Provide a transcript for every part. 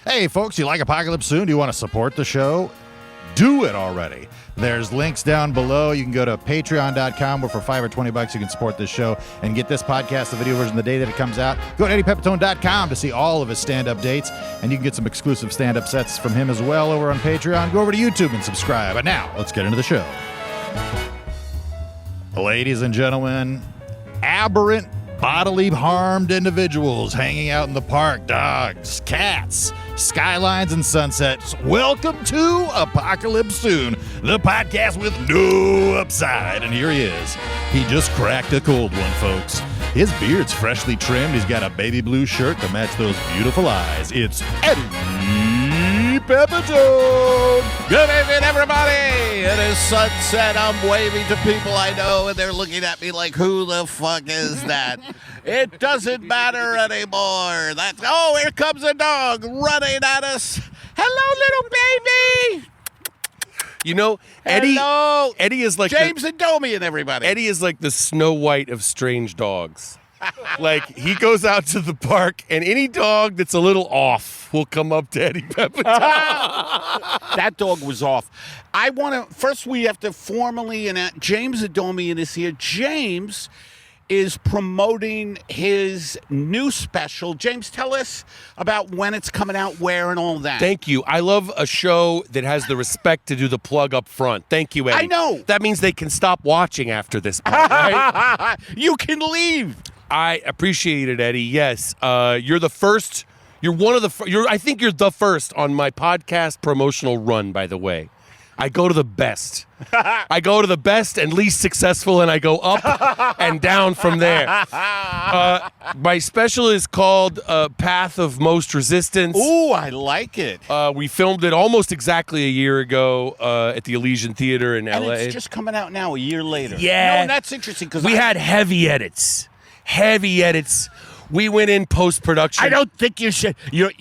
Hey, folks, you like Apocalypse Soon? Do you want to support the show? Do it already. There's links down below. You can go to patreon.com where for $5 or $20 you can support this show and get this podcast, the video version, the day that it comes out. Go to EddiePepitone.com to see all of his stand-up dates, and you can get some exclusive stand-up sets from him as well over on Patreon. Go over to YouTube and subscribe. And now, let's get into the show. Ladies and gentlemen, aberrant, bodily harmed individuals hanging out in the park, dogs, cats, skylines, and sunsets. Welcome to Apocalypse Soon, the podcast with no upside. And here he is. He just cracked a cold one, folks. His beard's freshly trimmed. He's got a baby blue shirt to match those beautiful eyes. It's Eddie Pepitone. Good evening, everybody. It is sunset. I'm waving to people I know, and they're looking at me like, who the fuck is that? It doesn't matter anymore. Oh, here comes a dog running at us. Hello, little baby. You know, Eddie is like James Adomian, everybody. Eddie is like the Snow White of strange dogs. Like, he goes out to the park, and any dog that's a little off will come up to Eddie Pepitone. That dog was off. First we have to formally announce, James Adomian is here. James is promoting his new special. James, tell us about when it's coming out, where, and all that. Thank you. I love a show that has the respect to do the plug up front. Thank you, Eddie. I know. That means they can stop watching after this point, right? You can leave. I appreciate it, Eddie. Yes, you're the first. You're one of the. I think you're the first on my podcast promotional run. By the way, I go to the best. I go to the best and least successful, and I go up and down from there. My special is called Path of Most Resistance. Ooh, I like it. We filmed it almost exactly a year ago at the Elysian Theater in And LA. it's just coming out now, a year later. Yeah. No, and that's interesting because we had heavy edits. Heavy edits. We went in post-production. I don't think you should. Your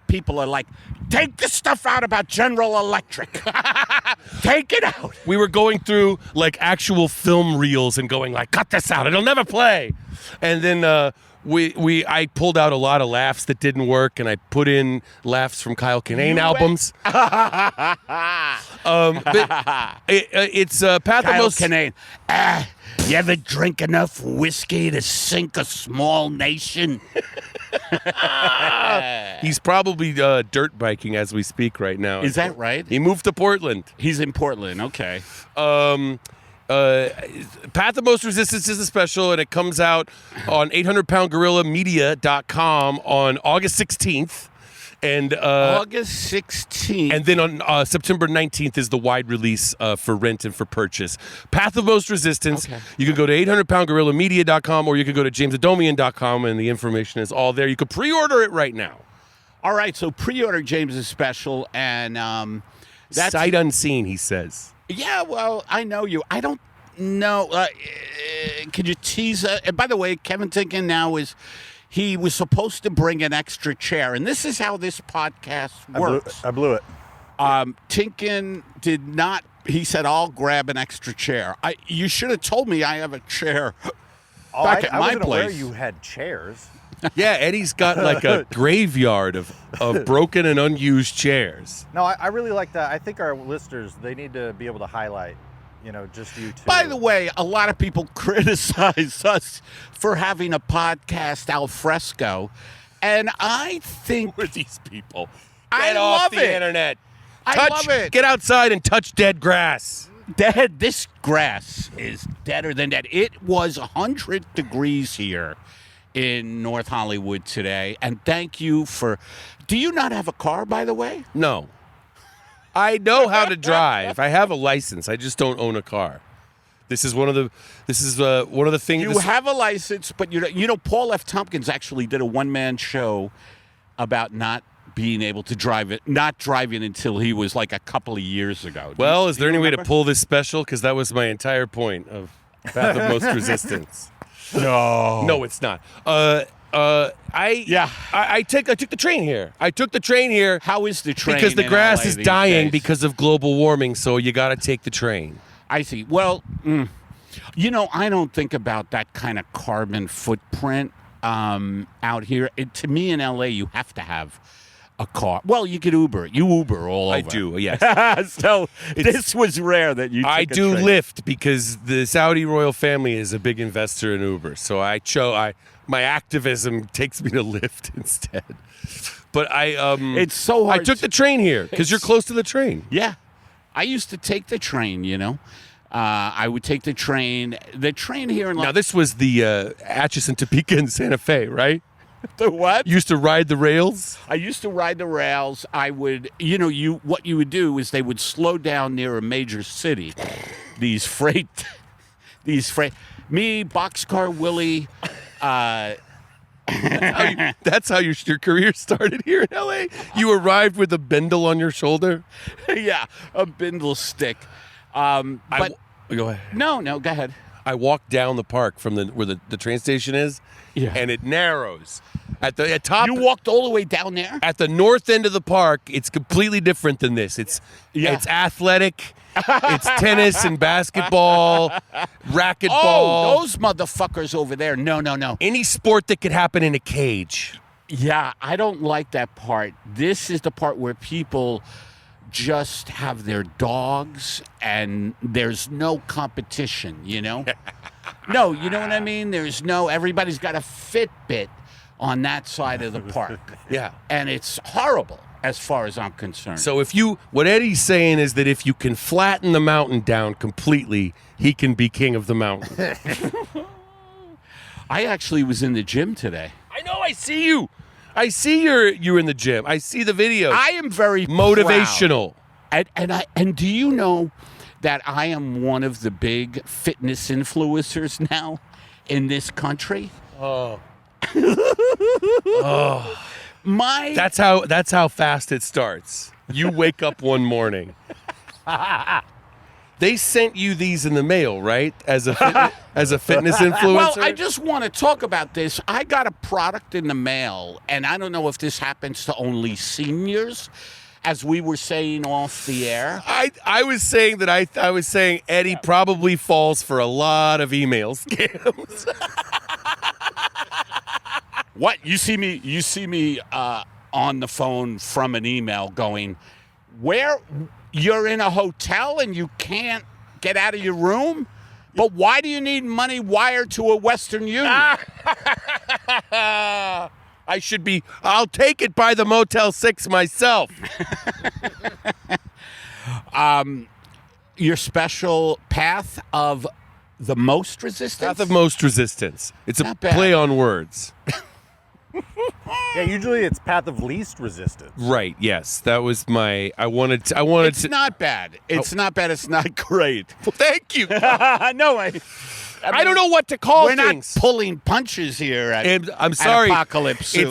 people are like, take the stuff out about General Electric. Take it out. We were going through like actual film reels and going like, cut this out. It'll never play. And then I pulled out a lot of laughs that didn't work, and I put in laughs from Kyle Kinane albums. It's Path of Most. Kinane. You ever drink enough whiskey to sink a small nation? He's probably dirt biking as we speak right now. Is that right? He moved to Portland. He's in Portland. Okay. Path of Most Resistance is a special, and it comes out on 800poundgorillamedia.com on August 16th. And August 16th. And then on September 19th is the wide release for rent and for purchase. Path of Most Resistance. Okay. You can go to 800poundgorillamedia.com, or you can go to jamesadomian.com, and the information is all there. You can pre-order it right now. All right, so pre-order James's special, and that's sight unseen, he says. Yeah, well, I know you. I don't know. Could you tease? And by the way, Kevin Tinkin now he was supposed to bring an extra chair, and this is how this podcast works. I blew it. Tinkin did not. He said, "I'll grab an extra chair." You should have told me I have a chair back at my wasn't place. aware you had chairs. Yeah, Eddie's got like a graveyard of broken and unused chairs. No, I really like that. I think our listeners, they need to be able to highlight, just you two. By the way, a lot of people criticize us for having a podcast al fresco, and I think Who are these people? I Get off love the it. internet. I love it. Get outside and touch dead grass. This grass is deader than dead. It was 100 degrees here in North Hollywood today, and thank you for. Do you not have a car, by the way? No. I know how to drive. I have a license. I just don't own a car. This is one of the things. You have a license, but Paul F. Tompkins actually did a one-man show about not being able to drive it, not driving until he was like a couple of years ago. Well, is there any way to pull this special? Because that was my entire point of Path of Most Resistance. No, it's not. I took the train here. I took the train here. How is the train? Because the in grass LA is these dying days? because of global warming, so you got to take the train. I see. Well, I don't think about that kind of carbon footprint out here. To me, in LA, you have to have a car. Well, you could Uber. You Uber all over. I do, yes. So this was rare that you took I a do train. Lyft because the Saudi royal family is a big investor in Uber. So my activism takes me to Lyft instead. But It's so hard. I took the train here because you're close to the train. Yeah. I used to take the train, you know. I would take the train. The train here in Now, this was the Atchison, Topeka, and Santa Fe, right? the what? You used to ride the rails? I used to ride the rails. I would, what you would do is they would slow down near a major city. Me, Boxcar Willie. That's how your career started here in L.A.? You arrived with a bindle on your shoulder? Yeah, a bindle stick. But Go ahead. no, go ahead. I walked down the park from where the train station is, and it narrows. At top, You walked all the way down there? at the north end of the park, it's completely different than this. It's athletic. It's tennis and basketball, racquetball. Oh, those motherfuckers over there. No. Any sport that could happen in a cage. Yeah, I don't like that part. This is the part where people just have their dogs and there's no competition, you know? No, you know what I mean? Everybody's got a Fitbit on that side of the park. Yeah. And it's horrible as far as I'm concerned. So what Eddie's saying is that if you can flatten the mountain down completely, he can be king of the mountain. I actually was in the gym today. I know, I see you. I see you're in the gym. I see the videos. I am very Motivational. proud. And do you know that I am one of the big fitness influencers now in this country? Oh. My That's how fast it starts. You wake up one morning. They sent you these in the mail, right? As a fitness influencer. Well, I just want to talk about this. I got a product in the mail, and I don't know if this happens to only seniors, as we were saying off the air. I was saying that I was saying Eddie probably falls for a lot of email scams. What? You see me on the phone from an email going, where you're in a hotel and you can't get out of your room? But why do you need money wired to a Western Union? I'll take it by the Motel 6 myself. Your special path of the most resistance? Path of most resistance. It's a Not bad. play on words. Yeah, usually it's path of least resistance. Right, yes. That was my I wanted It's to not bad. It's not bad. It's not great. Well, thank you. No, I I don't know what to call We're things. not pulling punches here at, And I'm at sorry. Apocalypse soon.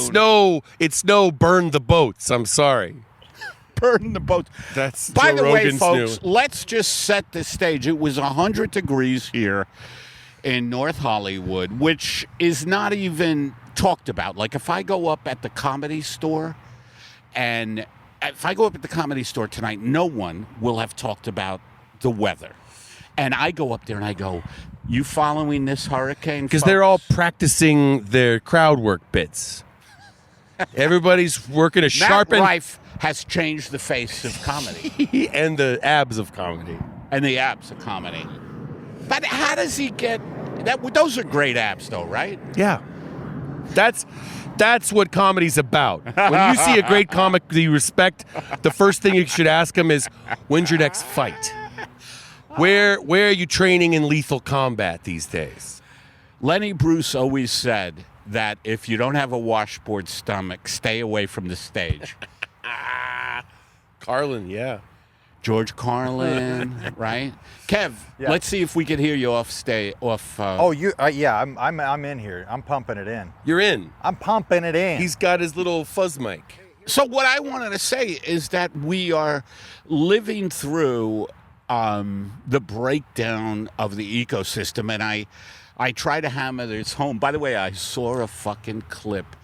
It's no burn the boats. I'm sorry. Burn the boat. That's By Joe the way, Rogan's folks, new. let's just set the stage. It was 100 degrees here in North Hollywood, which is not even talked about. Like if I go up at the Comedy Store, and if I go up at the Comedy Store tonight, no one will have talked about the weather. And I go up there and I go, you following this hurricane? Because they're all practicing their crowd work bits. Everybody's working to Matt sharpen Rife has changed the face of comedy and the abs of comedy. and the abs of comedy. But how does he get that? Those are great abs, though, right? Yeah. That's what comedy's about. When you see a great comic that you respect, the first thing you should ask him is, when's your next fight? Where are you training in lethal combat these days? Lenny Bruce always said that if you don't have a washboard stomach, stay away from the stage. Carlin, yeah. George Carlin, right? Kev, Yeah. let's see if we can hear you off. Oh, yeah, I'm in here. I'm pumping it in. You're in. I'm pumping it in. He's got his little fuzz mic. So what I wanted to say is that we are living through the breakdown of the ecosystem, and I try to hammer this home. By the way, I saw a fucking clip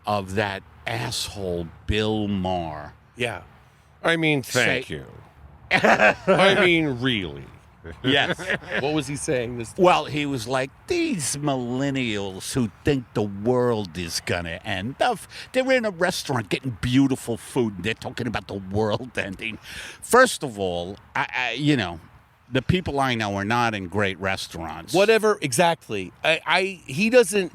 of that asshole Bill Maher. Yeah. I mean, thank Say- you. I mean, really. Yes. What was he saying this time? Well, he was like, these millennials who think the world is going to end up. They're in a restaurant getting beautiful food, and they're talking about the world ending. First of all, the people I know are not in great restaurants. Whatever, exactly. He doesn't.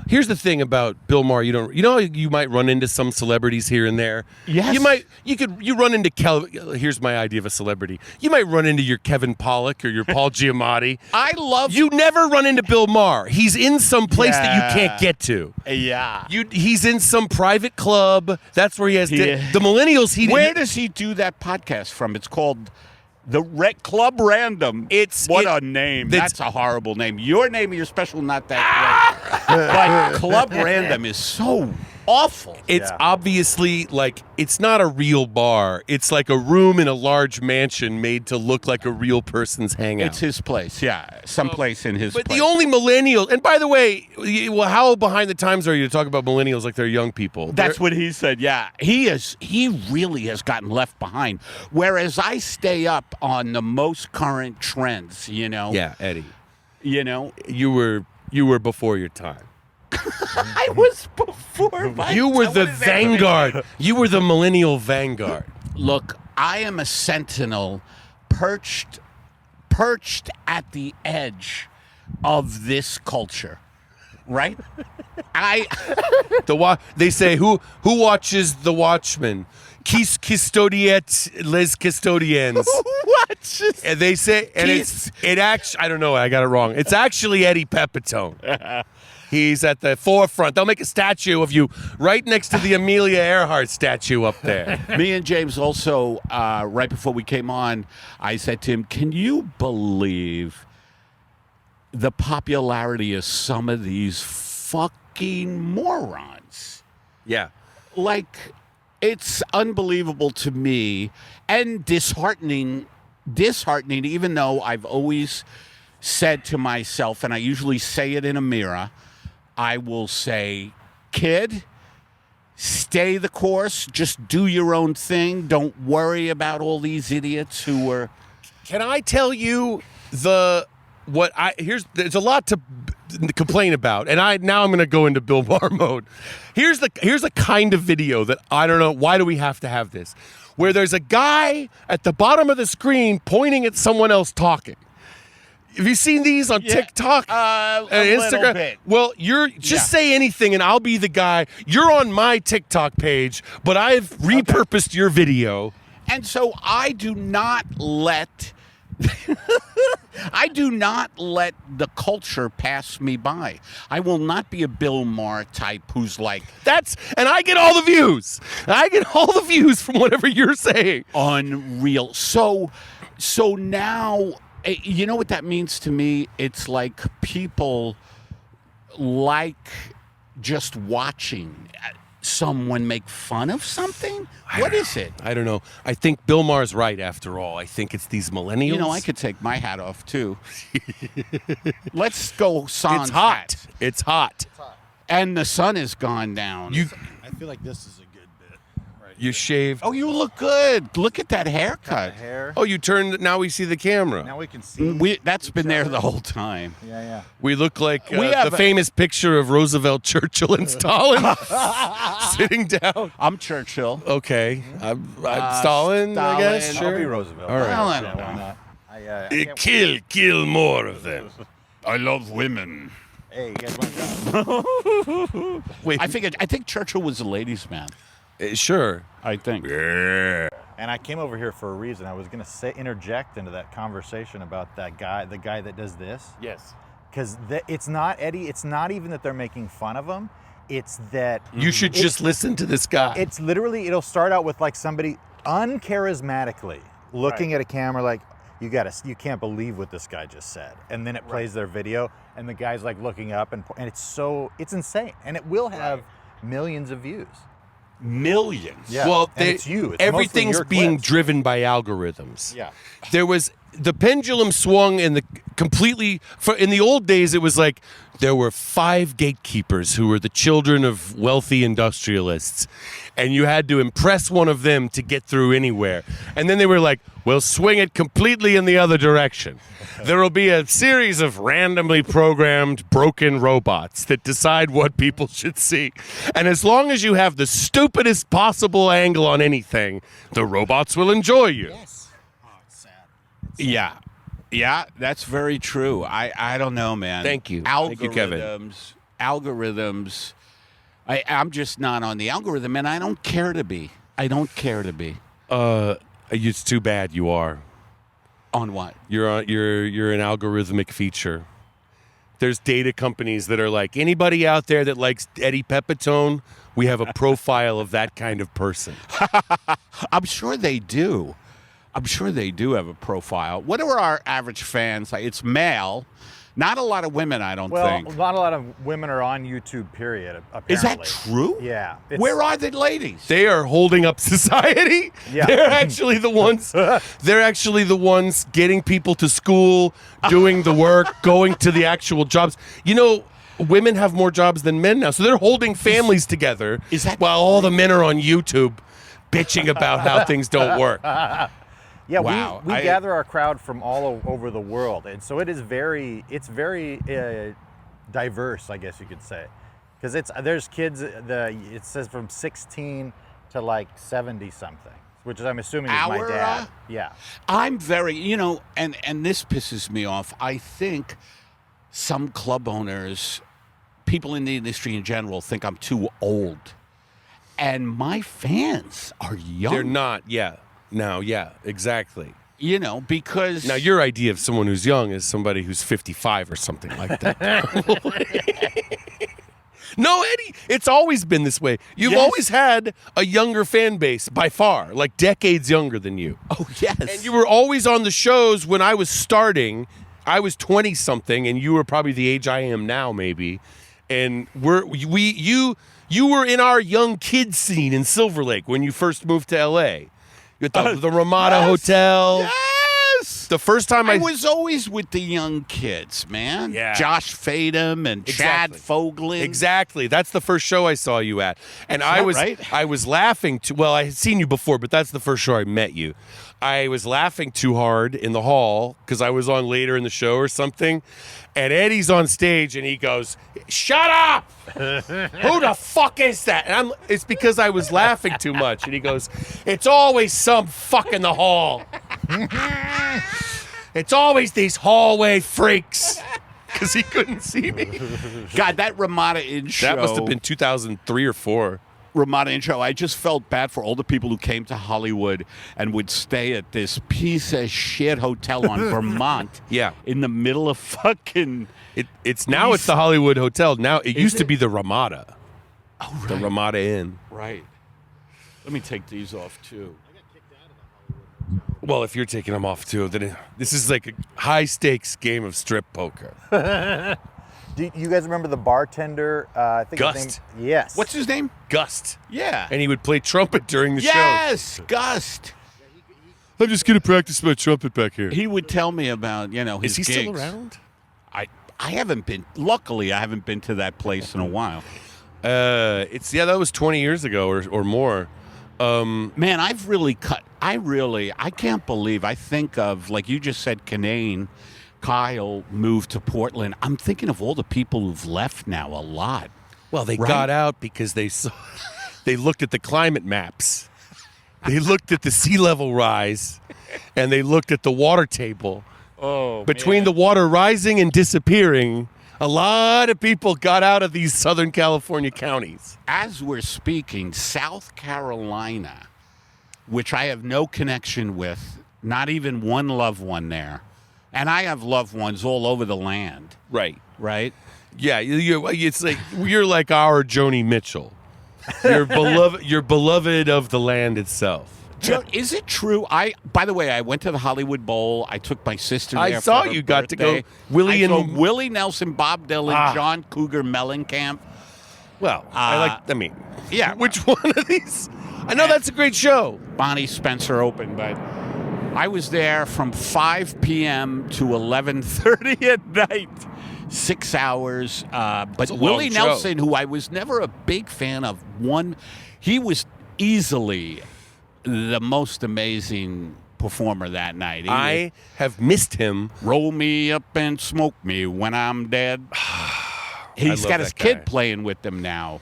Here's the thing about Bill Maher. You might run into some celebrities here and there. Yes. You run into here's my idea of a celebrity. You might run into your Kevin Pollak or your Paul Giamatti. You never run into Bill Maher. He's in some place that you can't get to. Yeah. He's in some private club. That's where he has the millennials. Where does he do that podcast from? It's called The Club Random. What a name. That's a horrible name. Your name and your special, not that great. But Club Random is so awful. It's obviously like, it's not a real bar. It's like a room in a large mansion made to look like a real person's hangout. It's his place, someplace in his place. But the only millennial, and by the way, how behind the times are you to talk about millennials like they're young people? That's what he said, yeah. He really has gotten left behind. Whereas I stay up on the most current trends, Yeah, Eddie. You You were before your time. I was before my You were time. the vanguard. You were the millennial vanguard. Look, I am a sentinel perched at the edge of this culture, right? They say who watches The Watchmen? Qui custodiet les custodiens? What? And they say, and it actually, I don't know, I got it wrong. It's actually Eddie Pepitone. He's at the forefront. They'll make a statue of you right next to the Amelia Earhart statue up there. Me and James also, right before we came on, I said to him, can you believe the popularity of some of these fucking morons? Yeah. Like, it's unbelievable to me and disheartening, even though I've always said to myself, and I usually say it in a mirror, I will say, kid, stay the course. Just do your own thing. Don't worry about all these idiots who were. Can I tell you there's a lot to complain about, and now I'm going to go into Bill Maher mode. Here's the kind of video that I don't know, why do we have to have this, where there's a guy at the bottom of the screen pointing at someone else talking. Have you seen these on TikTok and Instagram? Little bit. Well, say anything and I'll be the guy. You're on my TikTok page, but I've repurposed your video. And so I do not let the culture pass me by. I will not be a Bill Maher type who's like, and I get all the views. I get all the views from whatever you're saying. Unreal. So now, you know what that means to me? It's like people like just watching someone make fun of something. What is it? I don't know. I think Bill Maher's right after all. I think it's these millennials. I could take my hat off too. Let's go sans It's hot. hat. It's hot. And the sun has gone down. I feel like this is a good bit. Right You shaved. Oh, you look good. Look at that haircut. Hair. Oh, you turned. Now we see the camera. Now we can see. That's been there the whole time. Yeah. We look like have the famous picture of Roosevelt, Churchill, and Stalin sitting down. I'm Churchill. Okay, I'm Stalin, I guess. Stalin. I'll be Sure. Roosevelt. All right. Well, I don't Why know. not? I can't Kill more of them. I love women. Hey, you guys want to Wait, I think Churchill was a ladies' man. Sure. I think. And I came over here for a reason. I was going to interject into that conversation about the guy that does this. Yes. Because it's not, Eddie, it's not even that they're making fun of him. It's that You should just listen to this guy. it's literally, it'll start out with like somebody uncharismatically looking at a camera like, you can't believe what this guy just said. And then it plays their video and the guy's like looking up and it's insane. And it will have millions of views. Millions. Yeah. Well, and it's you. It's everything's mostly your being clips. driven by algorithms. Yeah. There was the pendulum swung in the old days. It was like there were 5 gatekeepers who were the children of wealthy industrialists, and you had to impress one of them to get through anywhere. And then they were like, we'll swing it completely in the other direction. There will be a series of randomly programmed broken robots that decide what people should see. And as long as you have the stupidest possible angle on anything, the robots will enjoy you. Yes. Oh, it's sad. Yeah. Yeah, that's very true. I don't know, man. Thank you. Algorithms. Thank you, Kevin. Algorithms. I'm just not on the algorithm, and I don't care to be. I don't care to be. It's too bad you are. On what? You're an algorithmic feature. There's data companies that are like, anybody out there that likes Eddie Pepitone, we have a profile of that kind of person. I'm sure they do. I'm sure they do have a profile. What are our average fans like? It's male. Not a lot of women, I don't think. Well, not a lot of women are on YouTube, period, apparently. Is that true? Yeah. Where are the ladies? They are holding up society. Yeah. They're actually the ones. They're actually the ones getting people to school, doing the work, going to the actual jobs. You know, women have more jobs than men now, so they're holding families together. Is that while all the men are on YouTube bitching about how things don't work? Yeah, Wow. we gather our crowd from all over the world, and so it's very diverse, I guess you could say, because there's kids. It says from 16 to like 70 something, which I'm assuming is my dad. Yeah, I'm very, and this pisses me off. I think some club owners, people in the industry in general, think I'm too old, and my fans are young. They're not. Yeah. No, yeah, exactly. Because... Now, your idea of someone who's young is somebody who's 55 or something like that. No, Eddie, it's always been this way. You've always had a younger fan base by far, like decades younger than you. Oh, yes. And you were always on the shows when I was starting. I was 20-something, and you were probably the age I am now, maybe. And you were in our young kid scene in Silver Lake when you first moved to L.A., at the Ramada Hotel. Yes. The first time I was always with the young kids, man. Yeah. Josh Fadem and Chad Fogelin. Exactly. That's the first show I saw you at. And I was laughing well, I had seen you before, but that's the first show I met you. I was laughing too hard in the hall because I was on later in the show or something. And Eddie's on stage and he goes, "Shut up! Who the fuck is that?" And it's because I was laughing too much. And he goes, "It's always some fuck in the hall. It's always these hallway freaks." Because he couldn't see me. God, that Ramada intro. That must have been 2003 or 4. Ramada intro. I just felt bad for all the people who came to Hollywood and would stay at this piece of shit hotel on Vermont. Yeah. In the middle of fucking... It's now it's the Hollywood Hotel. Now it used to it? be the Ramada. Oh, right. The Ramada Inn. Right. Let me take these off, too. Well, if you're taking them off, too, then this is like a high-stakes game of strip poker. Do you guys remember the bartender? I think Gust. his name, yes. What's his name? Gust. Yeah. And he would play trumpet during the show. Yes, Gust. I'm just going to practice my trumpet back here. He would tell me about, his Is he gigs. still around? I haven't been, luckily, I haven't been to that place in a while. That was 20 years ago or more. Man, I've really cut, I can't believe, I think of, like you just said, Canaan, Kyle moved to Portland. I'm thinking of all the people who've left now a lot. Well, they Right. got out because they looked at the climate maps. They looked at the sea level rise, and they looked at the water table. Oh, Between the water rising and disappearing, a lot of people got out of these Southern California counties. As we're speaking, South Carolina, which I have no connection with, not even one loved one there. And I have loved ones all over the land. Right. Right? Yeah, it's like you're like our Joni Mitchell. You're beloved of the land itself. Is it true? By the way, I went to the Hollywood Bowl. I took my sister there. I saw for her you got to go. birthday. I saw Willie Nelson, Bob Dylan, John Cougar Mellencamp. Well, yeah. Which one of these? I know that's a great show. Bonnie Spencer opened, but I was there from 5 p.m. to 11:30 at night. 6 hours. But That's a long Willie show. Nelson, who I was never a big fan of, he was easily the most amazing performer that night. I have missed him. Roll me up and smoke me when I'm dead. He's love got his that guy. kid playing with him now.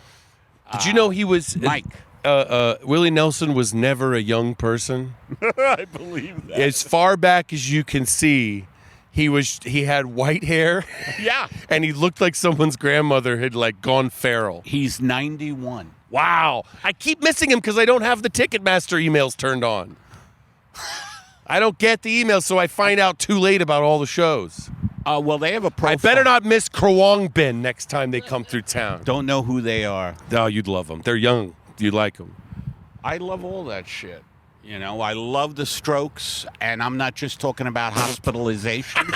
Did you know he was Mike. Willie Nelson was never a young person. I believe that. As far back as you can see, he had white hair. Yeah. And he looked like someone's grandmother had like gone feral. He's 91. Wow. I keep missing him because I don't have the Ticketmaster emails turned on. I don't get the emails, so I find out too late about all the shows. Well, they have a profile. I better not miss Krewang Bin next time they come through town. Don't know who they are. Oh, you'd love them. They're young. You'd like them. I love all that shit. You know, I love the Strokes, and I'm not just talking about hospitalization.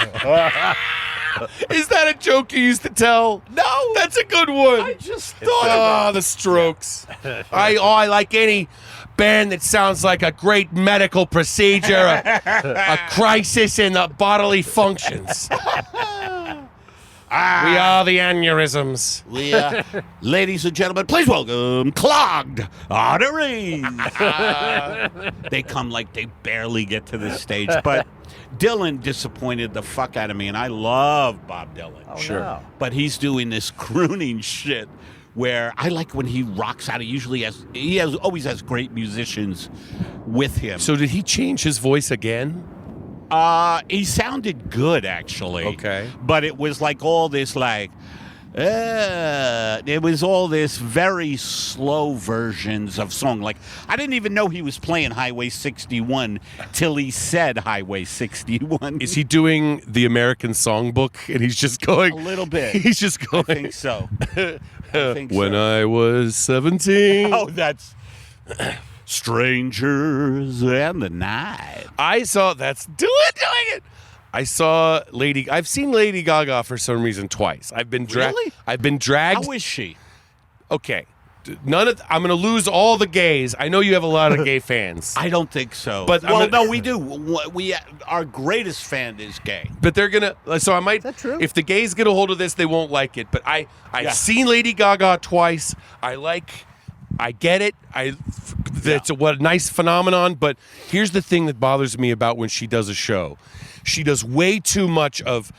Is that a joke you used to tell? No. That's a good one. I just thought about Oh, the Strokes. I like any band that sounds like a great medical procedure, a crisis in the bodily functions. We are the aneurysms. Ladies and gentlemen, please welcome Clogged Arteries. They come like they barely get to the stage. But Dylan disappointed the fuck out of me, and I love Bob Dylan. Oh, Sure. no. But he's doing this crooning shit where I like when he rocks out. He always has great musicians with him. So did he change his voice again? He sounded good, actually. Okay. But it was like all this, it was all this very slow versions of song. Like, I didn't even know he was playing Highway 61 till he said Highway 61. Is he doing the American Songbook and he's just going? A little bit. He's just going. I think so. When I was 17. Oh, that's Strangers and the Night. I saw doing it. I saw I've seen Lady Gaga for some reason twice. I've been dragged. Really? I've been dragged. How is she? Okay. I'm going to lose all the gays. I know you have a lot of gay fans. I don't think so. But no, we do. Our greatest fan is gay. But they're going to, so I might, Is that true? if the gays get a hold of this, they won't like it. But I've seen Lady Gaga twice. I get it. It's a nice phenomenon. But here's the thing that bothers me about when she does a show. She does way too much of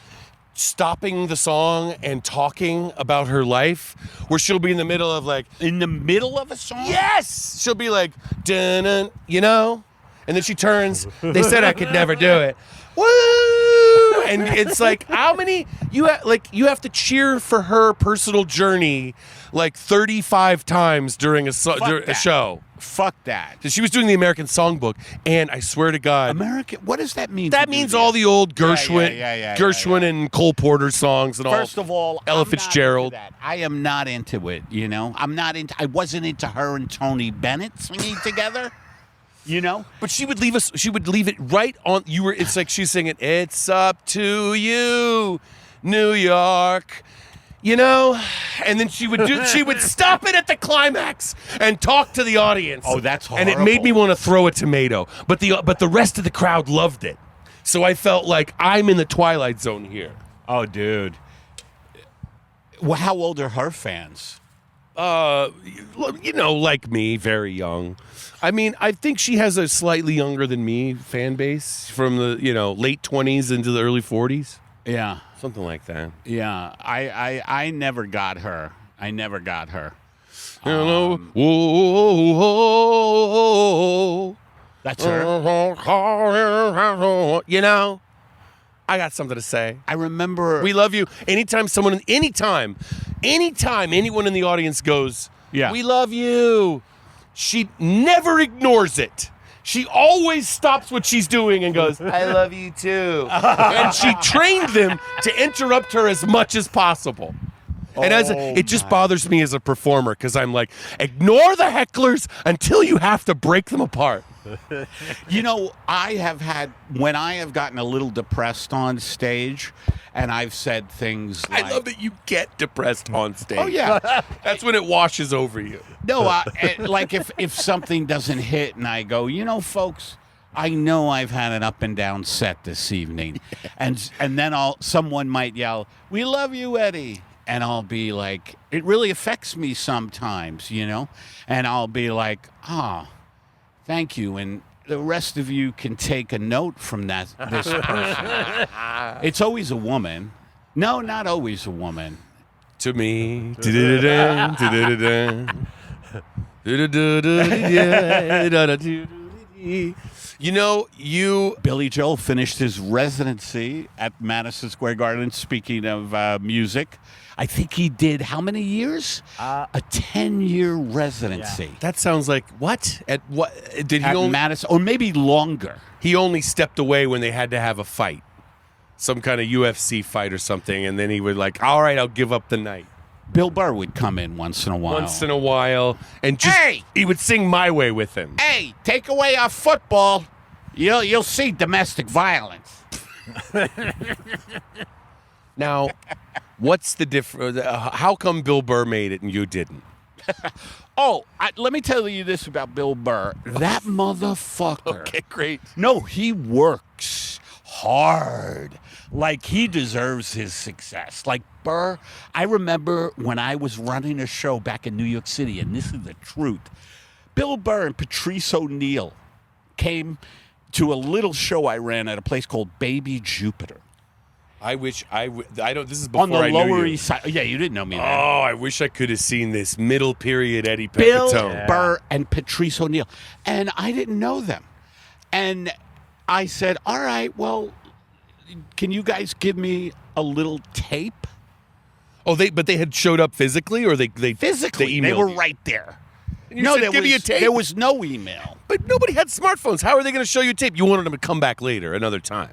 stopping the song and talking about her life, where she'll be in the middle of In the middle of a song? yes! She'll be like, dun, you know? And then she turns, they said I could never do it. Woo! And it's like, how many, you have to cheer for her personal journey 35 times during a show. Fuck that. So she was doing the American Songbook, and I swear to God, American, what does that mean? that means all the old Gershwin, yeah. and Cole Porter songs and all. First of all, Ella I'm Fitzgerald. Not into that. I am not into it, you know? I wasn't into her and Tony Bennett singing together, you know? But she would leave it right on. It's like she's singing, "It's up to you, New York." You know, and then she would stop it at the climax and talk to the audience. Oh, that's And it horrible. made me want to throw a tomato. But the rest of the crowd loved it. So I felt like I'm in the Twilight Zone here. Oh, dude. Well, how old are her fans? Like me, very young. I mean, I think she has a slightly younger than me fan base from the, late 20s into the early 40s. Yeah. Something like that. Yeah. I never got her. Whoa. That's her. I got something to say. I remember. We love you. Anytime anyone in the audience goes, Yeah. we love you, she never ignores it. She always stops what she's doing and goes, I love you too. And she trained them to interrupt her as much as possible. And it just bothers me as a performer because I'm like, ignore the hecklers until you have to break them apart. I have had, when I have gotten a little depressed on stage and I've said things like... I love that you get depressed on stage. Oh, yeah. That's when it washes over you. No, like if something doesn't hit and I go, folks, I know I've had an up and down set this evening. And then someone might yell, we love you, Eddie. and I'll be like, it really affects me sometimes, you know? And I'll be like, thank you. And the rest of you can take a note from this person. It's always a woman. No, not always a woman. To me. You know, Billy Joel finished his residency at Madison Square Garden. Speaking of music, I think he did how many years? A 10-year residency. that sounds like what? At what did he At only Madison, or maybe longer. he only stepped away when they had to have a fight. Some kind of UFC fight or something, and then he would like, all right, I'll give up the night. Bill Burr would come in once in a while. And just Hey! he would sing My Way with him. Hey, take away our football. You'll see domestic violence. Now, what's the difference? How come Bill Burr made it and you didn't? Let me tell you this about Bill Burr. That motherfucker. Okay, great. No, he works hard. Like, he deserves his success. Like, Burr, I remember when I was running a show back in New York City, and this is the truth. Bill Burr and Patrice O'Neill came to a little show I ran at a place called Baby Jupiter. I wish I don't. This is before On the I knew Lower you. East Side. Yeah, you didn't know me then. Oh, I wish I could have seen this middle period Eddie Bill Pepitone. Burr and Patrice O'Neill. And I didn't know them. And I said, all right, well, can you guys give me a little tape? Oh, but they had showed up physically, or they Physically, they emailed were you? right there. And you said, give me a tape. There was no email. But nobody had smartphones. How are they going to show you tape? You wanted them to come back later, another time.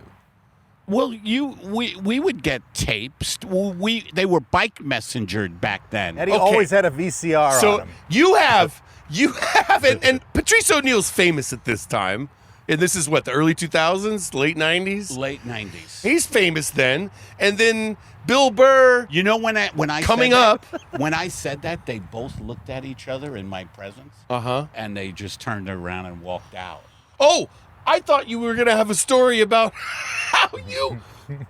Well, we would get tapes. They were bike messengered back then. Eddie always had a VCR on So him. you have, and Patrice O'Neill's famous at this time. And this is what, the early 2000s, late 90s? Late 90s. He's famous then. And then Bill Burr. You know when I Coming said up. that, when I said that, they both looked at each other in my presence. Uh-huh. And they just turned around and walked out. Oh, I thought you were going to have a story about how you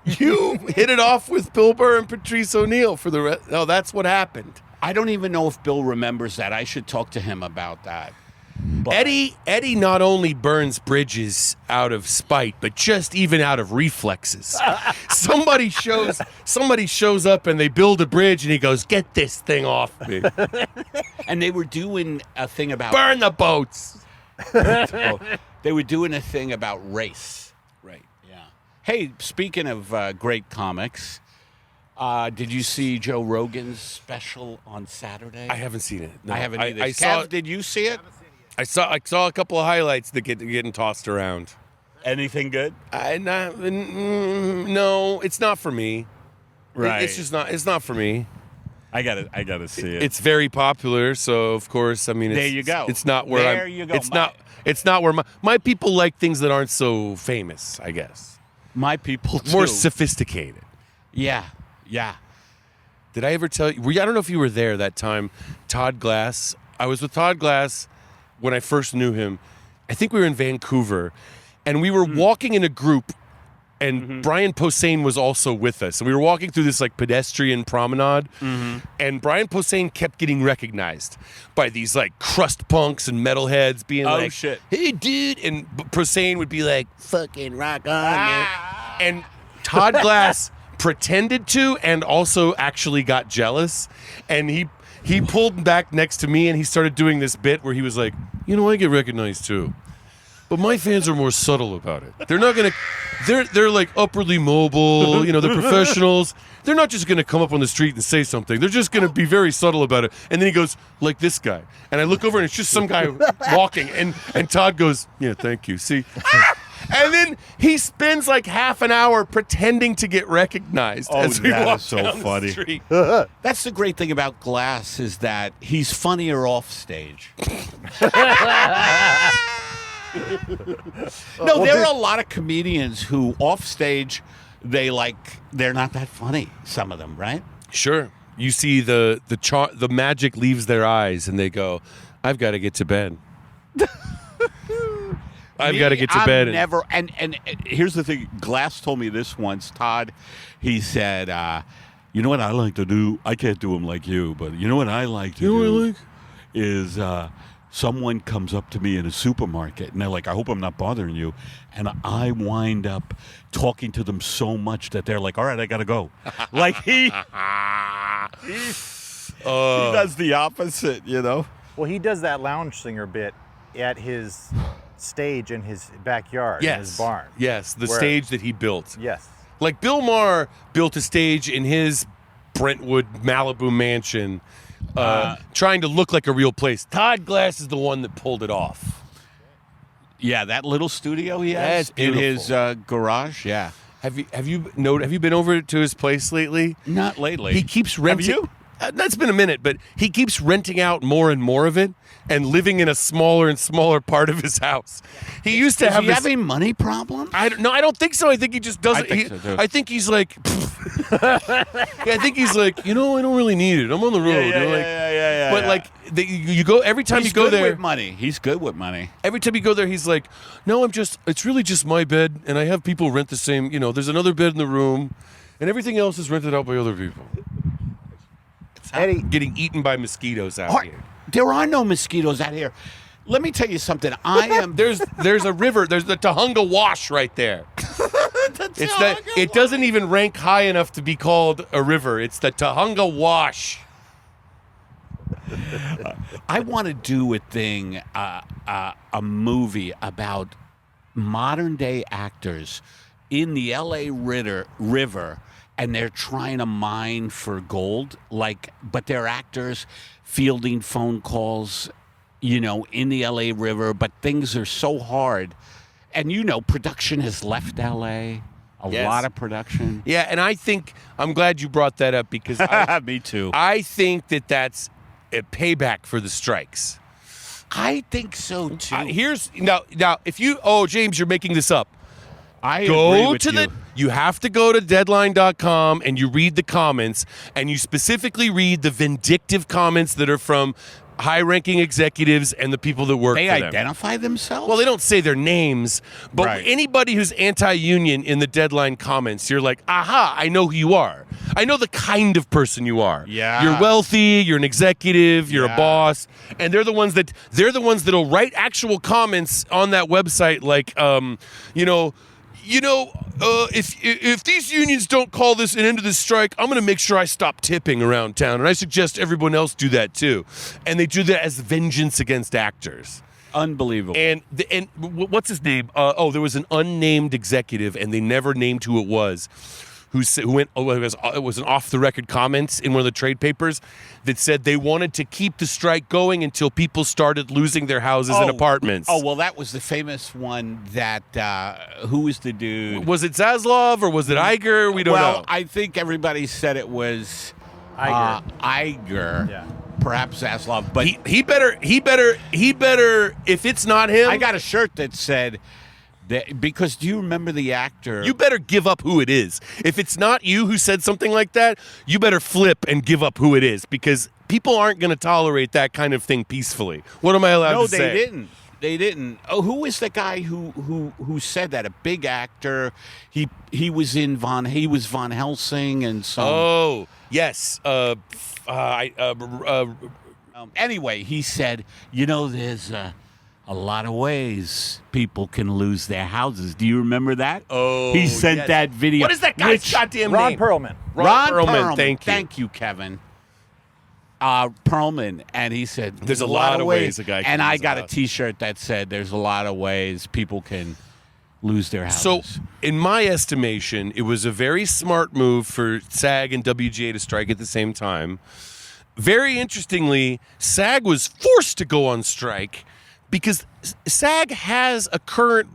hit it off with Bill Burr and Patrice O'Neill for the rest. No, that's what happened. I don't even know if Bill remembers that. I should talk to him about that. But Eddie not only burns bridges out of spite, but just even out of reflexes. somebody shows up and they build a bridge and he goes, "Get this thing off me. and they were doing a thing about Burn the boats." they were doing a thing about race. Right. Yeah. Hey, speaking of great comics, did you see Joe Rogan's special on Saturday? I haven't seen it. No. I haven't either. I Kev, saw did you see it? I saw a couple of highlights that getting tossed around. Anything good? No, it's not for me. Right. It's just not. It's not for me. I gotta see it. It's very popular, so of course, I mean, There you go. It's not where There you go. It's not where my people like things that aren't so famous. I guess My people too. more sophisticated. Yeah. Did I ever tell you? I don't know if you were there that time. Todd Glass. I was with Todd Glass when I first knew him. I think we were in Vancouver, and we were walking in a group, and Brian Posehn was also with us. And we were walking through this like pedestrian promenade, and Brian Posehn kept getting recognized by these like crust punks and metalheads being like, shit. "Hey, dude," and Posehn would be like, "Fucking rock on, man." And Todd Glass pretended to and also actually got jealous, and he pulled back next to me and he started doing this bit where he was like, I get recognized too, but my fans are more subtle about it. They're not gonna they're like upwardly mobile, they're professionals. They're not just gonna come up on the street and say something. They're just gonna be very subtle about it. And then he goes, like this guy, and I look over and it's just some guy walking, and Todd goes, "Yeah, thank you." See. And then he spends like half an hour pretending to get recognized as we that walk is so down funny. the street. That's the great thing about Glass is that he's funnier off stage. No, there are a lot of comedians who off stage they're not that funny. Some of them, right? Sure. You see the magic leaves their eyes and they go, "I've got to get to bed. I've got to get to bed." And here's the thing. Glass told me this once, Todd. He said, You know what I like to do? I can't do them like you, but you know what I like to do is someone comes up to me in a supermarket, and they're like, I hope I'm not bothering you. And I wind up talking to them so much that they're like, all right, I got to go. Like he does the opposite, you know? Well, he does that lounge singer bit at his stage in his backyard, in his barn. Yes, the stage that he built. Yes. Like Bill Maher built a stage in his Brentwood Malibu mansion, trying to look like a real place. Todd Glass is the one that pulled it off. Yeah, that little studio he has in his garage. Yeah. Have you been over to his place lately? Not lately. He keeps renting. Have you? That's been a minute, but he keeps renting out more and more of it and living in a smaller and smaller part of his house. He used to have Does he have a money problem? I don't think so. I think he just doesn't. I think so, too. I think he's like, I think he's like, I don't really need it. I'm on the road. Yeah. But like, you go every time He's you go good there. with money. He's good with money. Every time you go there, he's like, no, it's really just my bed, and I have people rent the same. There's another bed in the room, and everything else is rented out by other people. Eddie, Getting eaten by mosquitoes out here. There are no mosquitoes out here. Let me tell you something. I am. There's a river. There's the Tahunga Wash right there. It doesn't even rank high enough to be called a river. It's the Tahunga Wash. I want to do a movie about modern day actors in the L.A. River, and they're trying to mine for gold. But they're actors fielding phone calls, in the L.A. River. But things are so hard, and production has left L.A. A lot of production. Yeah, and I'm glad you brought that up because Me too. I think that's a payback for the strikes. I think so too. Here's now if you James, you're making this up. I agree Go with to you. you have to go to deadline.com and you read the comments, and you specifically read the vindictive comments that are from high-ranking executives and the people that work They for them. identify themselves? Well, they don't say their names, but Right. anybody who's anti-union in the Deadline comments, you're like, aha, I know who you are. I know the kind of person you are. Yeah. You're wealthy, you're an executive, you're a Yeah. boss, and they're the ones that'll write actual comments on that website like, if these unions don't call this an end to this strike, I'm going to make sure I stop tipping around town, and I suggest everyone else do that too. And they do that as vengeance against actors. Unbelievable. And what's his name? There was an unnamed executive, and they never named who it was. Who went? It was an off-the-record comment in one of the trade papers that said they wanted to keep the strike going until people started losing their houses and apartments. Oh, well, that was the famous one that, who was the dude? Was it Zaslav or was it Iger? We don't know. Well, I think everybody said it was Iger. Yeah. Perhaps Zaslav. But he better, if it's not him, I got a shirt that said, because do you remember the actor? you better give up who it is. If it's not you who said something like that, you better flip and give up who it is, because people aren't going to tolerate that kind of thing peacefully. What am I allowed to say? No, they didn't. They didn't. Oh, who was the guy who said that? A big actor. He was Van Helsing and so. Oh, yes. Anyway, he said, there's a lot of ways people can lose their houses. Do you remember that? Oh, he sent yes. that video. What is that guy's goddamn Ron name? Perlman. Ron Perlman. Thank you. Thank you, Kevin. Perlman, and he said, There's a lot of ways a guy can and I lose a got a house. T-shirt that said, "There's a lot of ways people can lose their houses." So, in my estimation, it was a very smart move for SAG and WGA to strike at the same time. Very interestingly, SAG was forced to go on strike because SAG has a current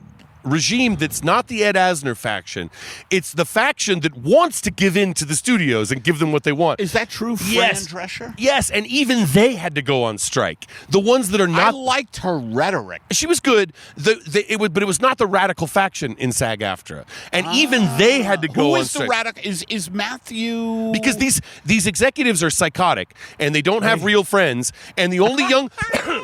regime that's not the Ed Asner faction. It's the faction that wants to give in to the studios and give them what they want. Is that true, Fran Yes. Drescher? Yes, and even they had to go on strike. The ones that are I not... liked her rhetoric. She was good, but it was not the radical faction in SAG-AFTRA. And even they had to go Who on is the strike. radical? Is Matthew? Because these executives are psychotic and they don't have real friends, and the only young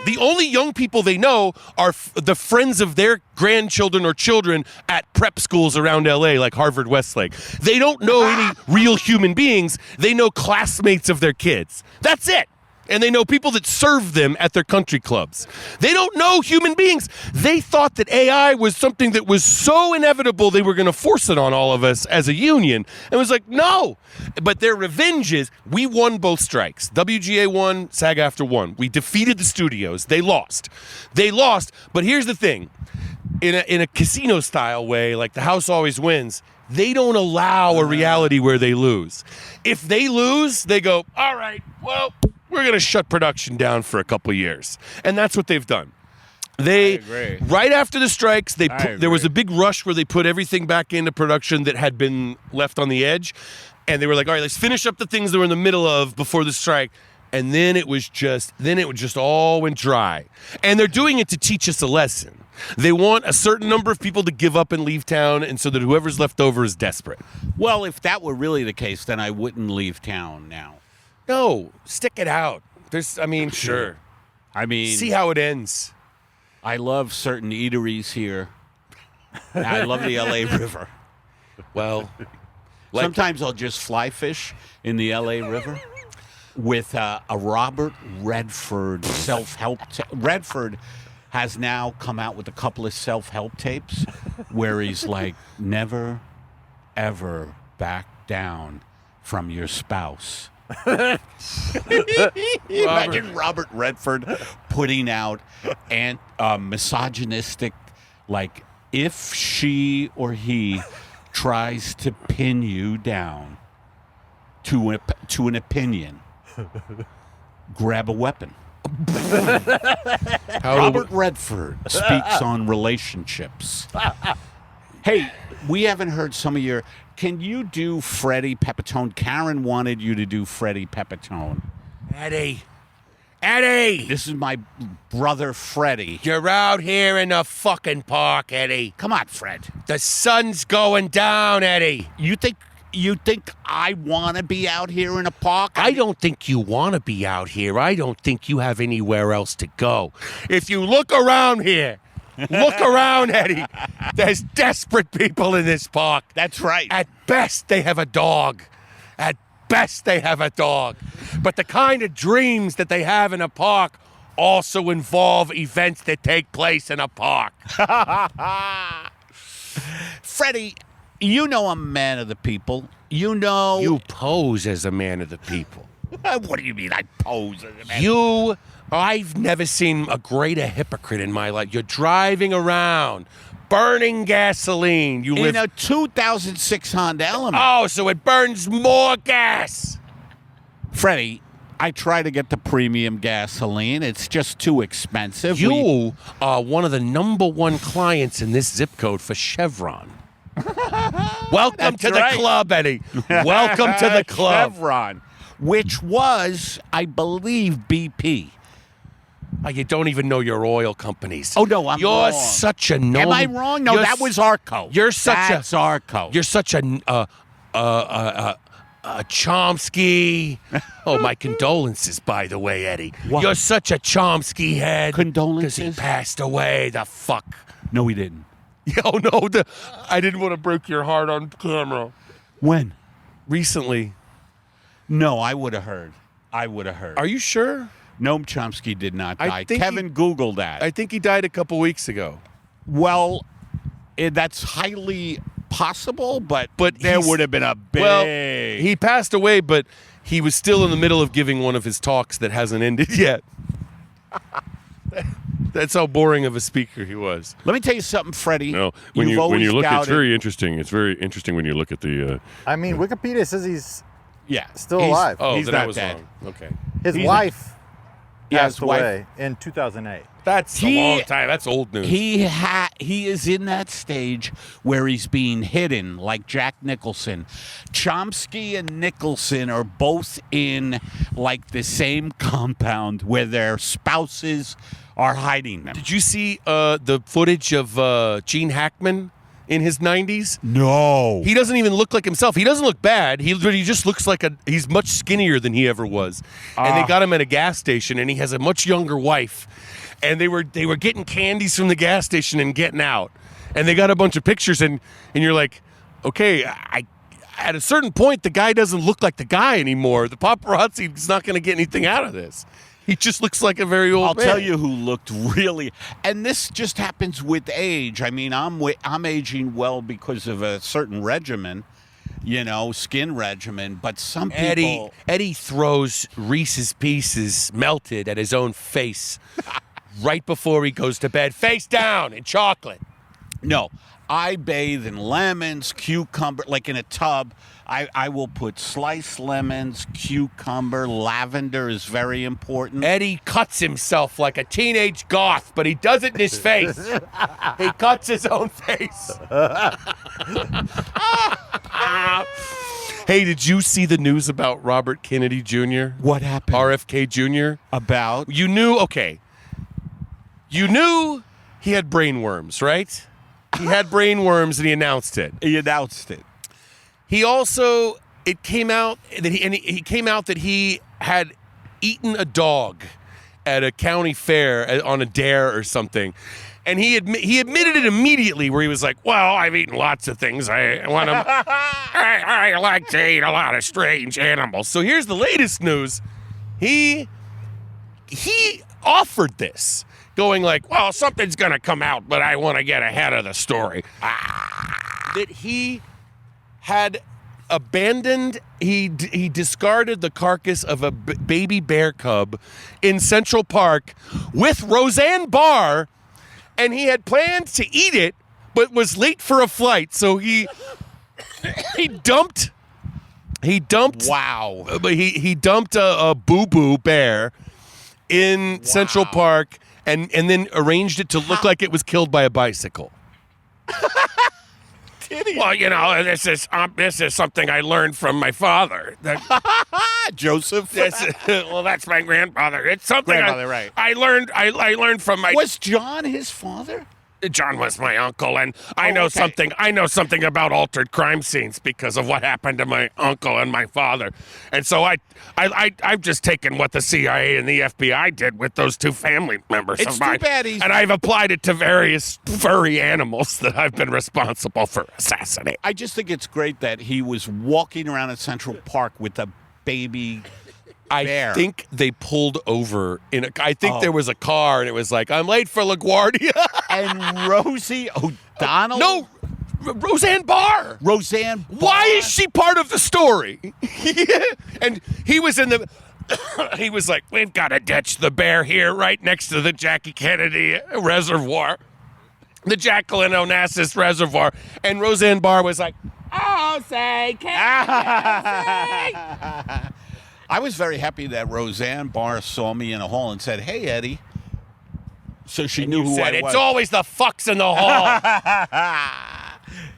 the only young people they know are the friends of their grandchildren or are children at prep schools around LA like Harvard Westlake. They don't know any real human beings. They know classmates of their kids. That's it. And they know people that serve them at their country clubs. They don't know human beings. They thought that AI was something that was so inevitable they were going to force it on all of us as a union. And it was like, no. But their revenge is, we won both strikes. WGA won, SAG-AFTRA won. We defeated the studios. They lost. But here's the thing. In a casino-style way, like the house always wins, they don't allow a reality where they lose. If they lose, they go, all right, well, we're going to shut production down for a couple of years. And that's what they've done. Right after the strikes, there was a big rush where they put everything back into production that had been left on the edge. And they were like, all right, let's finish up the things that we're in the middle of before the strike. And then it just all went dry. And they're doing it to teach us a lesson. They want a certain number of people to give up and leave town, and so that whoever's left over is desperate. Well, if that were really the case, then I wouldn't leave town now. No, stick it out. Sure. See how it ends. I love certain eateries here. And I love the LA River. Well, sometimes I'll just fly fish in the LA River with a Robert Redford self-help. Redford has now come out with a couple of self-help tapes where he's like, never, ever back down from your spouse. Imagine Robert Redford putting out misogynistic, like, if she or he tries to pin you down to an opinion, grab a weapon. Robert Redford speaks on relationships. Hey, we haven't heard some of your... Can you do Freddie Pepitone? Karen wanted you to do Freddie Pepitone. Eddie! This is my brother, Freddie. You're out here in the fucking park, Eddie. Come on, Fred. The sun's going down, Eddie. You think I want to be out here in a park? I don't think you want to be out here. I don't think you have anywhere else to go. If you look around here, Eddie. There's desperate people in this park. That's right. At best, they have a dog. But the kind of dreams that they have in a park also involve events that take place in a park. Freddie, you know I'm a man of the people. You know... You pose as a man of the people. What do you mean I pose as a man? I've never seen a greater hypocrite in my life. You're driving around, burning gasoline. You live in a 2006 Honda Element. Oh, so it burns more gas. Freddie, I try to get the premium gasoline. It's just too expensive. You are one of the number one clients in this zip code for Chevron. Welcome to the club, Eddie. Welcome to the club. Chevron, which was, I believe, BP. Oh, you don't even know your oil companies. Oh, no, I'm wrong. You're such a no. Am I wrong? No, that was Arco. That's Arco. You're such a Chomsky. Oh, my condolences, by the way, Eddie. What? You're such a Chomsky head. Condolences? Because he passed away, the fuck. No, he didn't. Oh, no, I didn't want to break your heart on camera. When? Recently. No, I would have heard. Are you sure? Noam Chomsky did not die. Kevin Googled that. I think he died a couple weeks ago. Well, that's highly possible, but there would have been a big... Well, he passed away, but he was still in the middle of giving one of his talks that hasn't ended yet. That's how boring of a speaker he was. Let me tell you something, Freddie. No, when you look, it's very interesting. It's very interesting when you look at the... Wikipedia says he's still He's- alive. Oh, He's then I not was dead. wrong. Okay. His wife passed his wife. away in 2008. That's a long time. That's old news. He is in that stage where he's being hidden, like Jack Nicholson. Chomsky and Nicholson are both in like the same compound where their spouses are hiding them. Did you see the footage of Gene Hackman in his 90s? No. He doesn't even look like himself. He doesn't look bad. He just looks like he's much skinnier than he ever was. And they got him at a gas station, and he has a much younger wife. And they were getting candies from the gas station and getting out. and they got a bunch of pictures, and you're like, okay, at a certain point, the guy doesn't look like the guy anymore. The paparazzi is not going to get anything out of this. He just looks like a very old man. I'll tell you who looked really, and this just happens with age. I mean, I'm aging well because of a certain regimen, skin regimen. But some people, Eddie throws Reese's Pieces melted at his own face right before he goes to bed, face down in chocolate. No, I bathe in lemons, cucumber, like in a tub. I will put sliced lemons, cucumber, lavender is very important. Eddie cuts himself like a teenage goth, but he does it in his face. He cuts his own face. Hey, did you see the news about Robert Kennedy Jr.? What happened? RFK Jr.? About? You knew he had brain worms, right? He had brain worms and he announced it. He also, it came out that he had eaten a dog at a county fair on a dare or something. And he admitted it immediately, where he was like, well, I've eaten lots of things. I like to eat a lot of strange animals. So here's the latest news. He offered this, going like, well, something's going to come out, but I want to get ahead of the story. That he had abandoned, he discarded the carcass of a baby bear cub in Central Park with Roseanne Barr, and he had planned to eat it, but was late for a flight, so he dumped. Wow. But he dumped a boo-boo bear in Central Park and then arranged it to look like it was killed by a bicycle. Well, this is something I learned from my father. Joseph. Well, that's my grandfather. It's something right. I learned from my. Was John his father? John was my uncle, and I know something. I know something about altered crime scenes because of what happened to my uncle and my father. And so I've just taken what the CIA and the FBI did with those two family members of mine, and I've applied it to various furry animals that I've been responsible for assassinating. I just think it's great that he was walking around in Central Park with a baby bear. I think they pulled over I think there was a car, and it was like, I'm late for LaGuardia. And Rosie O'Donnell? No, Roseanne Barr. Roseanne Barr? Why is she part of the story? And he was he was like, we've got to ditch the bear here right next to the Jackie Kennedy Reservoir, the Jacqueline Onassis Reservoir. And Roseanne Barr was like, oh, say, say. I was very happy that Roseanne Barr saw me in a hall and said, hey, Eddie. So she knew who I was. It's always the fucks in the hall.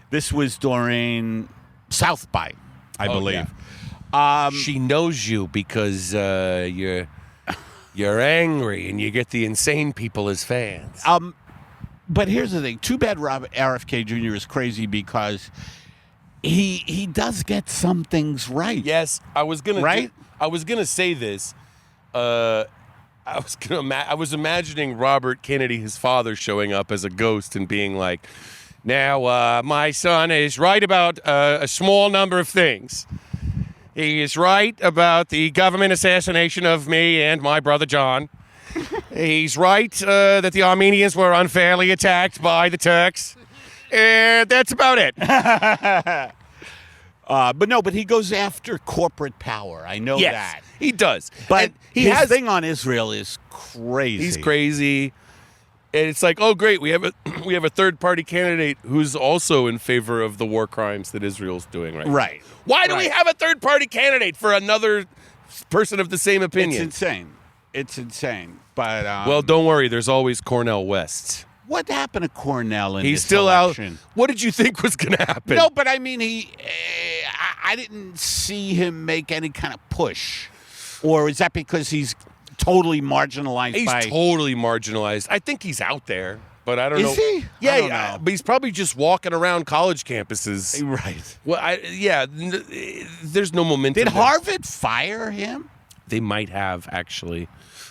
This was during South by, I believe. Yeah. She knows you because you're angry and you get the insane people as fans. But here's the thing. Too bad RFK Jr. is crazy because he does get some things right. Yes, I was gonna say this. I was imagining Robert Kennedy, his father, showing up as a ghost and being like, now, my son is right about a small number of things. He is right about the government assassination of me and my brother John. He's right that the Armenians were unfairly attacked by the Turks. And that's about it. But he goes after corporate power. I know that. He does. But and his thing on Israel is crazy. He's crazy. And it's like, oh, great, we have a third-party candidate who's also in favor of the war crimes that Israel's doing right now. Right. Why do we have a third-party candidate for another person of the same opinion? It's insane. But well, don't worry. There's always Cornel West. What happened to Cornell in He's this still election? out. What did you think was going to happen? No, but I mean, I didn't see him make any kind of push. Or is that because he's totally marginalized? He's totally marginalized. I think he's out there, but I don't know. Is he? Yeah, I don't know. But he's probably just walking around college campuses. Right. Well, there's no momentum. Did Harvard fire him? They might have, actually.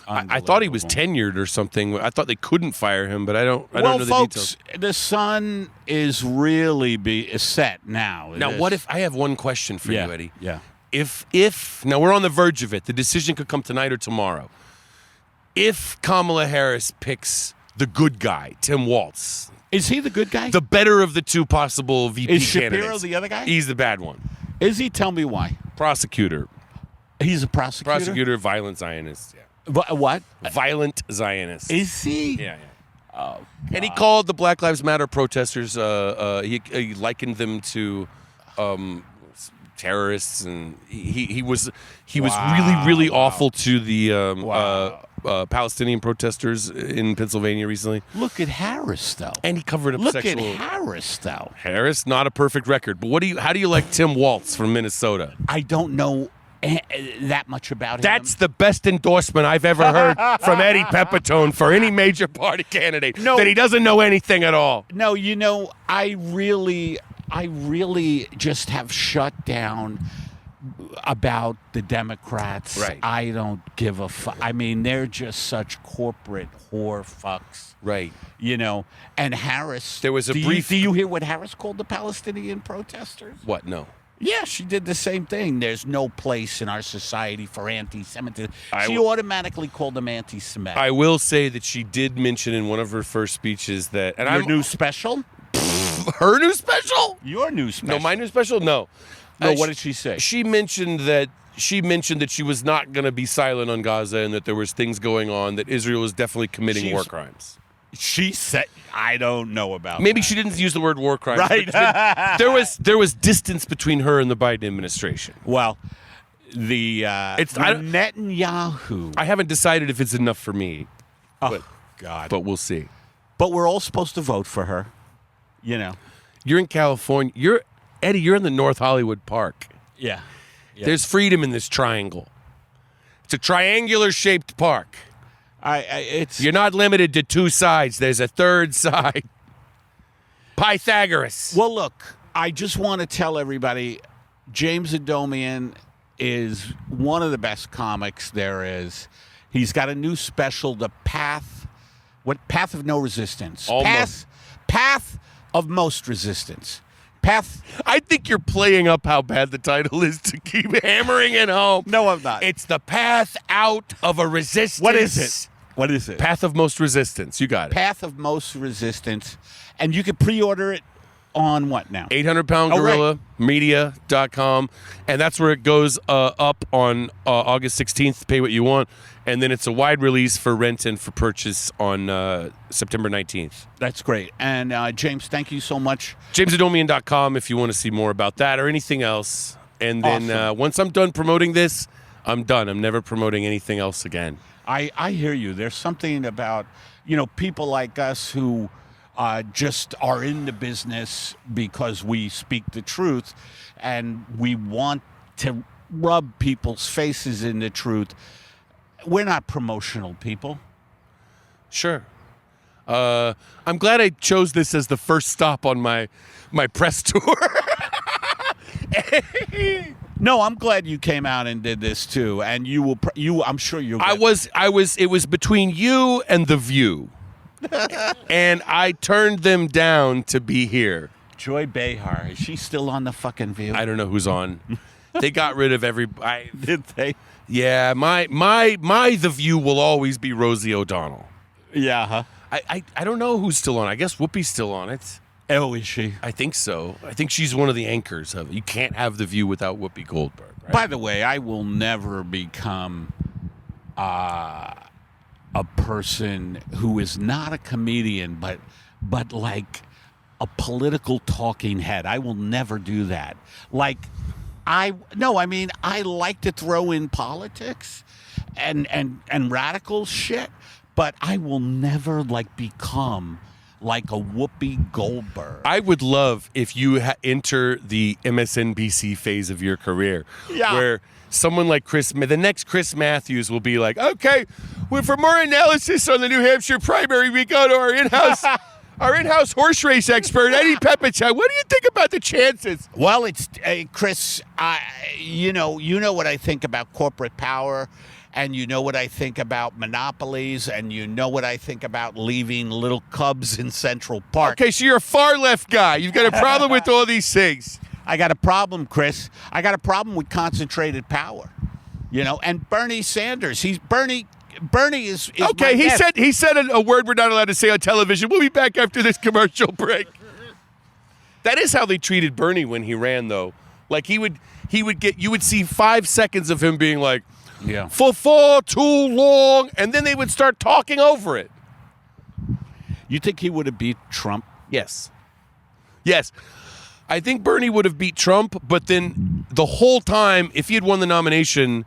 I thought he was tenured or something. I thought they couldn't fire him, but I don't know the folks, details. the sun is really set now. Now, what if I have one question for you, Eddie? Yeah. If now we're on the verge of it, the decision could come tonight or tomorrow. If Kamala Harris picks the good guy, Tim Walz, is he the good guy? the better of the two possible VP is Shapiro candidates, the other guy? He's the bad one. Is he? Tell me why. Prosecutor. He's a prosecutor. Prosecutor, violent Zionist. Yeah. What? Violent Zionist. Is he? Yeah. Oh, and he called the Black Lives Matter protesters. He likened them to terrorists, and he was really awful to the Palestinian protesters in Pennsylvania recently. Look at Harris, though. And he covered up Look sexual. at Harris, though. Harris, not a perfect record, but how do you like Tim Walz from Minnesota? I don't know that much about him. That's the best endorsement I've ever heard from Eddie Pepitone for any major party candidate. No. That he doesn't know anything at all. No, I really just have shut down about the Democrats. Right. I don't give a fuck. I mean, they're just such corporate whore fucks. Right. And Harris. There was a brief. Do you hear what Harris called the Palestinian protesters? What? No. Yeah, she did the same thing. There's no place in our society for anti-Semitism. She automatically called them anti-Semitic. I will say that she did mention in one of her first speeches that... And Your new special? Her new special? Your new special. No, my new special? No. No, what did she say? She mentioned that she was not going to be silent on Gaza and that there was things going on, that Israel was definitely committing war crimes. She said, I don't know about Maybe that. she didn't use the word war crimes. Right. But there was distance between her and the Biden administration. Well, Netanyahu. I haven't decided if it's enough for me. Oh, God. But we'll see. But we're all supposed to vote for her. You're in California. Eddie, you're in the North Hollywood Park. Yeah. There's freedom in this triangle. It's a triangular-shaped park. You're not limited to two sides. There's a third side. Pythagoras. Well, look, I just want to tell everybody, James Adomian is one of the best comics there is. He's got a new special, Path of No Resistance. Almost. Path of Most Resistance. I think you're playing up how bad the title is to keep hammering it home. No, I'm not. It's the path out of a resistance. What is it? Path of Most Resistance. You got it. Path of Most Resistance. And you can pre-order it on what now? 800poundgorillamedia.com. And that's where it goes up on August 16th. Pay what you want. And then it's a wide release for rent and for purchase on September 19th. That's great. And James, thank you so much. JamesAdomian.com if you want to see more about that or anything else. And then Awesome. Once I'm done promoting this, I'm done. I'm never promoting anything else again. I hear you. There's something about, people like us who just are in the business because we speak the truth and we want to rub people's faces in the truth. We're not promotional people. Sure. I'm glad I chose this as the first stop on my press tour. No, I'm glad you came out and did this too. And I'm sure you'll. It was between you and The View. And I turned them down to be here. Joy Behar, is she still on the fucking View? I don't know who's on. They got rid of everybody. Did they? Yeah, my The View will always be Rosie O'Donnell. Yeah, huh? I don't know who's still on. I guess Whoopi's still on it. Oh, is she? I think so. I think she's one of the anchors of it. You can't have The View without Whoopi Goldberg. Right? By the way, I will never become a person who is not a comedian, but like a political talking head. I will never do that. I like to throw in politics and radical shit, but I will never become like a Whoopi Goldberg. I would love if you enter the MSNBC phase of your career, where someone like the next Chris Matthews will be like, okay, for more analysis on the New Hampshire primary, we go to our in-house horse race expert, Eddie Pepitone. What do you think about the chances? Well, it's Chris. You know what I think about corporate power, and you know what I think about monopolies, and you know what I think about leaving little cubs in Central Park. Okay, so you're a far left guy. You've got a problem with all these things. I got a problem, Chris. I got a problem with concentrated power. You know, and Bernie Sanders. Bernie is Okay, my guest. he said a word we're not allowed to say on television. We'll be back after this commercial break. That is how they treated Bernie when he ran, though. Like you would see 5 seconds of him being like, Yeah. for far too long, and then they would start talking over it. You think he would have beat Trump? Yes. I think Bernie would have beat Trump, but then the whole time, if he had won the nomination,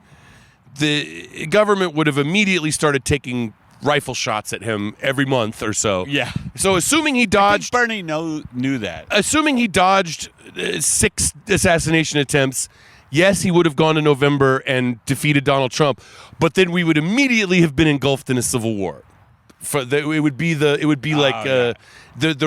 the government would have immediately started taking rifle shots at him every month or so. Yeah. So assuming he I think dodged, Bernie knew that. assuming he dodged 6 assassination attempts, yes, he would have gone to November and defeated Donald Trump, but then we would immediately have been engulfed in a civil war. It would be the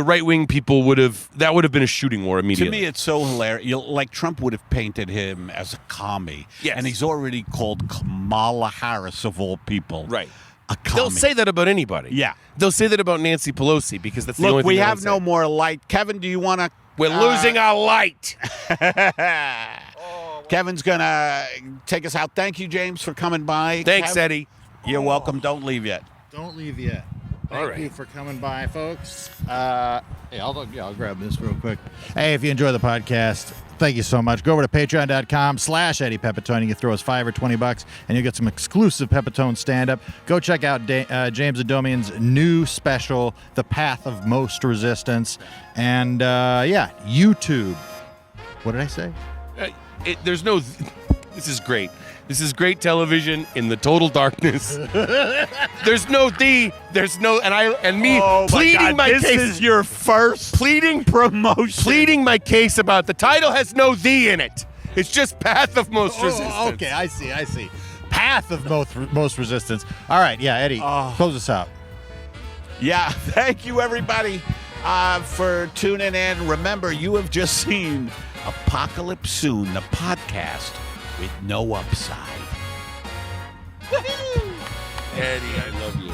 right wing people would have been a shooting war immediately. To me, it's so hilarious. Like Trump would have painted him as a commie. Yes. And he's already called Kamala Harris, of all people, Right. a commie. They'll say that about anybody. Yeah. They'll say that about Nancy Pelosi because that's the only Look, thing we they have say. no more light. Kevin, do you want to? We're losing our light. Kevin's going to take us out. Thank you, James, for coming by. Thanks, Kev, Eddie. You're welcome. Don't leave yet. Don't leave yet. All Thank right. you for coming by, folks. I'll grab this real quick. Hey, if you enjoy the podcast, thank you so much. Go over to patreon.com/Eddie Pepitone. You throw us $5 or $20, and you'll get some exclusive Pepitone stand-up. Go check out James Adomian's new special, The Path of Most Resistance. And, YouTube. What did I say? This is great. This is great television in the total darkness. There's no me pleading my case. This is your first promotion. Pleading my case about the title has no thee in it. It's just Path of Most Resistance. Okay, I see. Path of Most Resistance. All right, yeah, Eddie, close us out. Yeah, thank you, everybody, for tuning in. Remember, you have just seen Apocalypse Soon, the podcast with no upside. Eddie, I love you.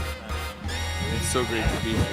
It's so great to be here.